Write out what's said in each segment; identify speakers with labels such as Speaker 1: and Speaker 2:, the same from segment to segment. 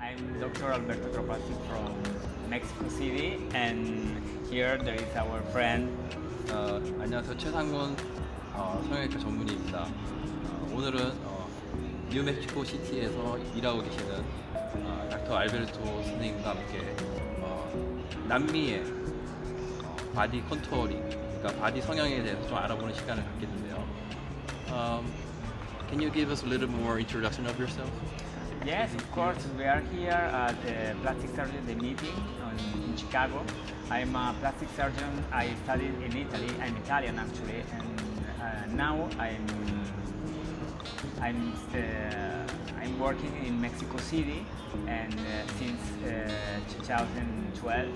Speaker 1: I'm Dr. Alberto Tropasi from Mexico City, and here there is our friend.
Speaker 2: 안녕하세요. 최상문 성형외과 전문의입니다. 오늘은 뉴멕시코 시티에서 일하고 계시는 닥터 알베르토 선생님과 함께 남미의 바디 컨투어링, 그러니까 바디 성형에 대해서 좀 알아보는 시간을 갖겠는데요. Can you give us a little more introduction of yourself?
Speaker 1: Yes, of course, we are here at the plastic surgeon meeting in Chicago. I'm a plastic surgeon. I studied in Italy. I'm Italian actually, and now I'm working in Mexico City, and since 2012.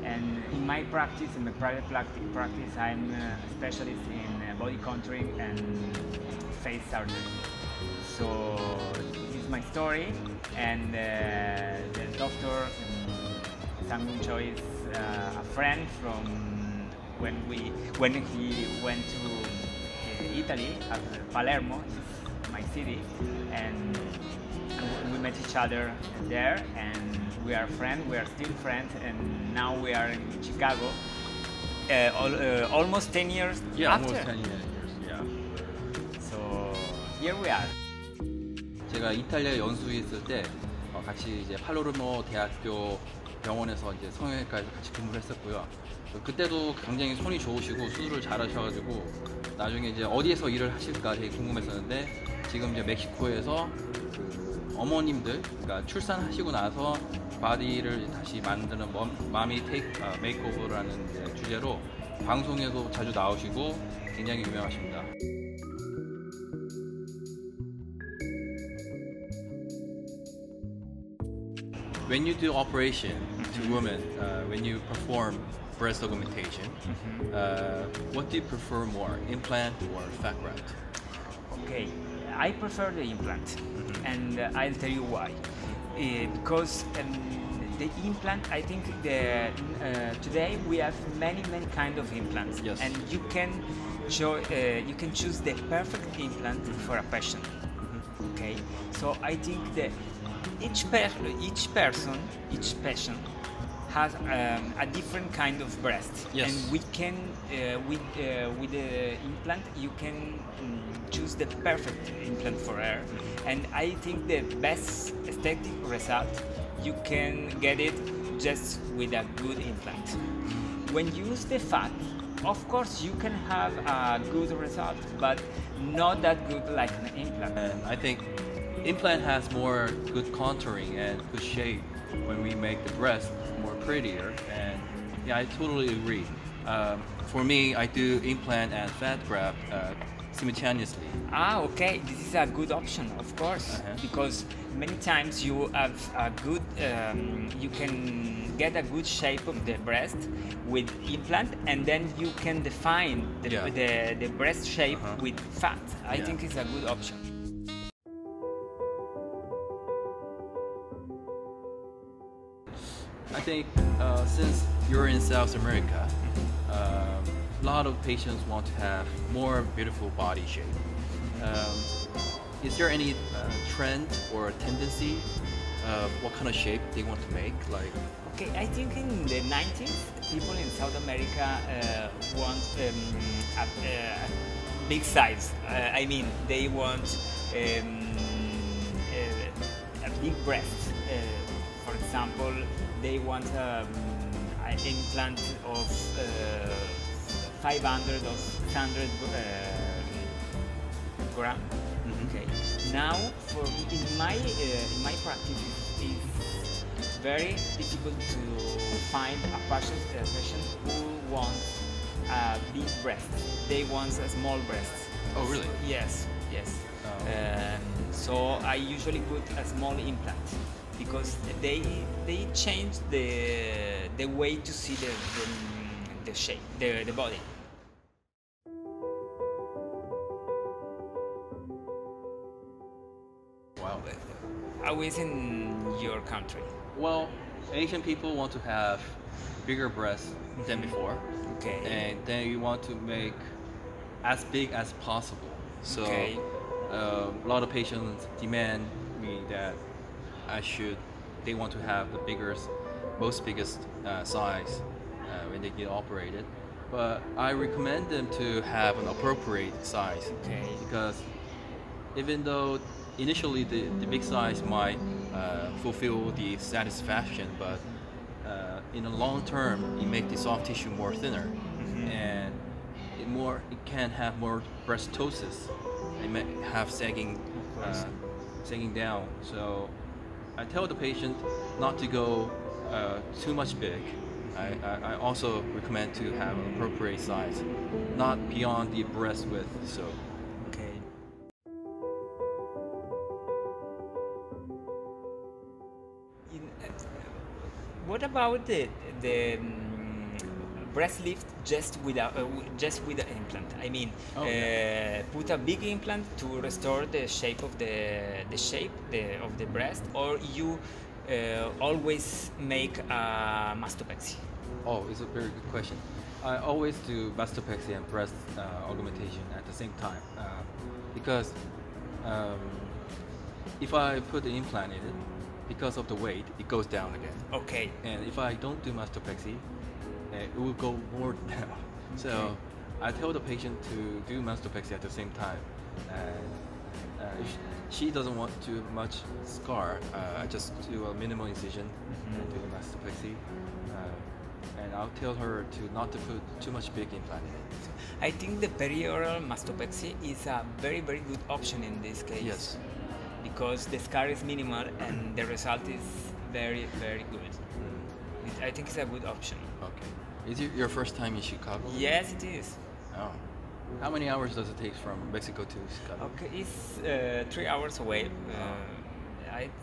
Speaker 1: And in my practice, in my private practice, I'm a specialist in body contouring and face surgery. So this is my story, and the doctor Sang-Moon Cho is a friend from when he went to Italy, Palermo, is my city, and we met each other there, and we are friends. We are still friends, and now we are in Chicago. Almost 10 years
Speaker 2: Yeah,
Speaker 1: after.
Speaker 2: almost 10 years. Yeah.
Speaker 1: So here we are.
Speaker 2: 제가 이탈리아 연수에 있을 때 같이 이제 팔로르모 대학교 병원에서 이제 성형외과에서 같이 근무를 했었고요. 그때도 굉장히 손이 좋으시고 수술을 잘하셔가지고 나중에 이제 어디에서 일을 하실까 되게 궁금했었는데, 지금 이제 멕시코에서 그 어머님들, 그러니까 출산하시고 나서 바디를 다시 만드는 마미 메이크오버라는 주제로 방송에도 자주 나오시고 굉장히 유명하십니다. When you do operation to women, when you perform breast augmentation, what do you prefer more, implant or fat graft?
Speaker 1: Okay, I prefer the implant, and I'll tell you why. Because the implant, I think today we have many kind of implants,
Speaker 2: Yes.
Speaker 1: and you can choose the perfect implant for a patient. Okay, so I think that each patient has a different kind of breast,
Speaker 2: Yes.
Speaker 1: and we can with the implant you can choose the perfect implant for her, and I think the best aesthetic result you can get it just with a good implant. When you use the fat, of course you can have a good result, but not that good like an implant.
Speaker 2: And I think implant has more good contouring and good shape when we make the breast more prettier, and yeah, I totally agree. For me, I do implant and fat graft simultaneously.
Speaker 1: Okay, this is a good option, of course, because many times you have a good, you can get a good shape of the breast with implant, and then you can define the breast shape with fat. I think it's a good option.
Speaker 2: I think since you're in South America, a lot of patients want to have more beautiful body shape. Is there any trend or tendency of what kind of shape they want to make? Like,
Speaker 1: okay, I think in the 90s, people in South America want a big size. I mean, they want a big breast. For example, they want an implant of 500 or 600 gram. Okay. Now, in my practice, it's very difficult to find a patient who wants a big breast. They want a small breast.
Speaker 2: oh really?
Speaker 1: Yes.
Speaker 2: Oh.
Speaker 1: So I usually put a small implant because they change the way to see the shape, the body.
Speaker 2: Wow.
Speaker 1: How is in your country?
Speaker 2: Well, Asian people want to have bigger breasts than before,
Speaker 1: Okay.
Speaker 2: and then you want to make as big as possible. So
Speaker 1: Okay.
Speaker 2: a lot of patients demand me that I should they want to have the most biggest size when they get operated. But I recommend them to have an appropriate size.
Speaker 1: Okay.
Speaker 2: Because even though initially the big size might fulfill the satisfaction, but in the long term it makes the soft tissue more thinner, and it can have more breastosis. It may have sagging down. So I tell the patient not to go too much big. I also recommend to have an appropriate size, not beyond the breast width. So.
Speaker 1: Okay. What about the breast lift just with the implant? I mean, put a big implant to restore the shape of the breast, or you always make a mastopexy?
Speaker 2: Oh, it's a very good question. I always do mastopexy and breast augmentation at the same time because if I put the implant in it, because of the weight, it goes down again.
Speaker 1: Okay.
Speaker 2: And if I don't do mastopexy, it will go more down. So
Speaker 1: Okay.
Speaker 2: I tell the patient to do mastopexy at the same time. If she doesn't want too much scar, I just do a minimal incision and do the mastopexy. And I'll tell her not to put too much big implant in it.
Speaker 1: I think the perioral mastopexy is a very, very good option in this case.
Speaker 2: Yes.
Speaker 1: Because the scar is minimal and the result is very, very good. I think it's a good option.
Speaker 2: Okay. Is it your first time in Chicago?
Speaker 1: Yes, it is.
Speaker 2: Oh. How many hours does it take from Mexico to Chicago?
Speaker 1: Okay, it's 3 hours away.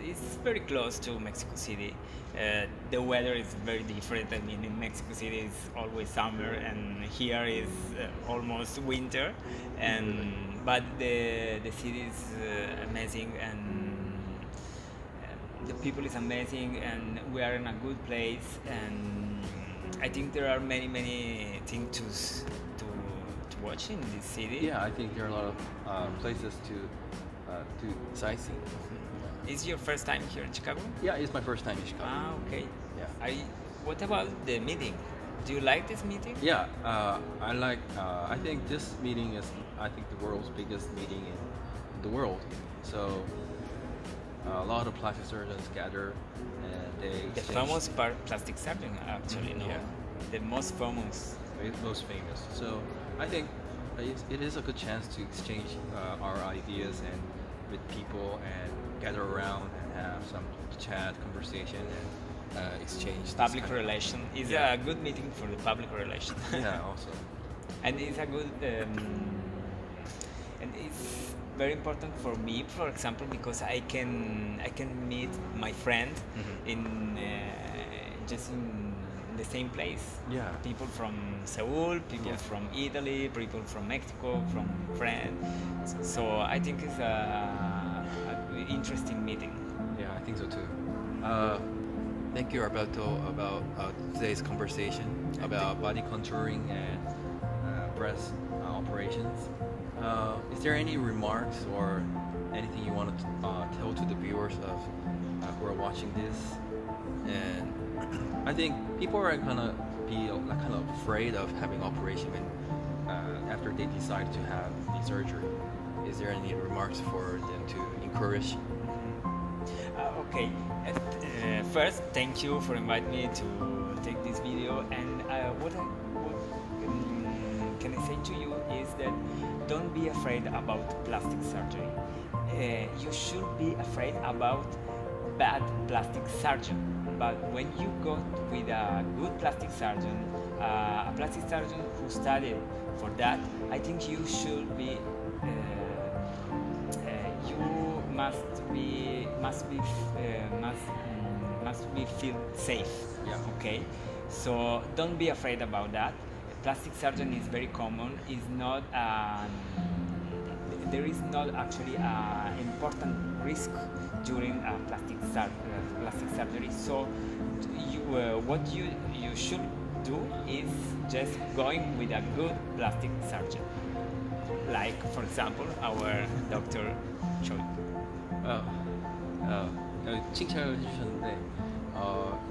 Speaker 1: It's very close to Mexico City. The weather is very different. I mean, in Mexico City it's always summer, and here is almost winter. But the city is amazing, and the people is amazing, and we are in a good place. And I think there are many things to watch in this city.
Speaker 2: Yeah, I think there are a lot of places to sightseeing.
Speaker 1: Is your first time here in Chicago?
Speaker 2: Yeah, it's my first time in Chicago.
Speaker 1: Ah, okay.
Speaker 2: Yeah.
Speaker 1: What about the meeting? Do you like this meeting?
Speaker 2: Yeah, I like. I think this meeting is, the world's biggest meeting in the world. So a lot of plastic surgeons gather, and they.
Speaker 1: The famous plastic surgeon, actually, no?
Speaker 2: Yeah.
Speaker 1: The most famous.
Speaker 2: Most famous. So I think it is a good chance to exchange our ideas and with people and gather around and have some chat, conversation, and exchange.
Speaker 1: Public relation is
Speaker 2: Yeah.
Speaker 1: a good meeting for the public relation.
Speaker 2: Yeah, also.
Speaker 1: And it's a good, and it's very important for me, for example, because I can meet my friend in just in the same place.
Speaker 2: Yeah.
Speaker 1: People from Seoul, people
Speaker 2: Yeah.
Speaker 1: from Italy, people from Mexico, from France. So I think it's a interesting meeting.
Speaker 2: Yeah, I think so too. Thank you, Alberto, about today's conversation about body contouring and breast operations. Is there any remarks or anything you want to tell to the viewers of who are watching this? And I think people are gonna be kind of afraid of having operation when after they decide to have the surgery. Is there any remarks for them to encourage?
Speaker 1: Okay. First, thank you for inviting me to take this video. And what can I say to you is that don't be afraid about plastic surgery. You should be afraid about bad plastic surgeon. But when you go with a good plastic surgeon, a plastic surgeon who studied for that, I think you should be. You must be feel safe.
Speaker 2: Yeah.
Speaker 1: Okay. So don't be afraid about that. Plastic surgery is very common. Is not there is not actually an important risk during plastic surgery. So what you should do is just going with a good plastic surgeon, like for example our Dr. Choi.
Speaker 2: 칭찬을 해주셨는데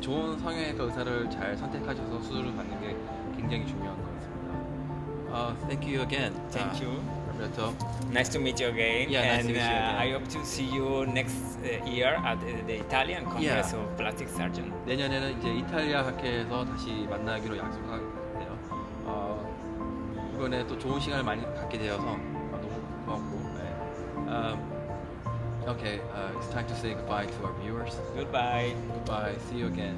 Speaker 2: 좋은 성형외과 의사를 잘 선택하셔서 수술을 받는 게 굉장히 중요한 것 같습니다. Thank you again.
Speaker 1: Thank you.
Speaker 2: Roberto.
Speaker 1: Nice to meet you again.
Speaker 2: Yeah, nice
Speaker 1: and
Speaker 2: to meet you again.
Speaker 1: I hope to see you next year at the Italian Congress
Speaker 2: Yeah.
Speaker 1: of Plastic Surgeon.
Speaker 2: 내년에는 이제 이탈리아 학회에서 다시 만나기로 약속하네요. 이번에 또 좋은 시간을 많이 갖게 되어서 너무 고맙고. 네. Okay, it's time to say goodbye to our viewers.
Speaker 1: Goodbye.
Speaker 2: Goodbye. See you again.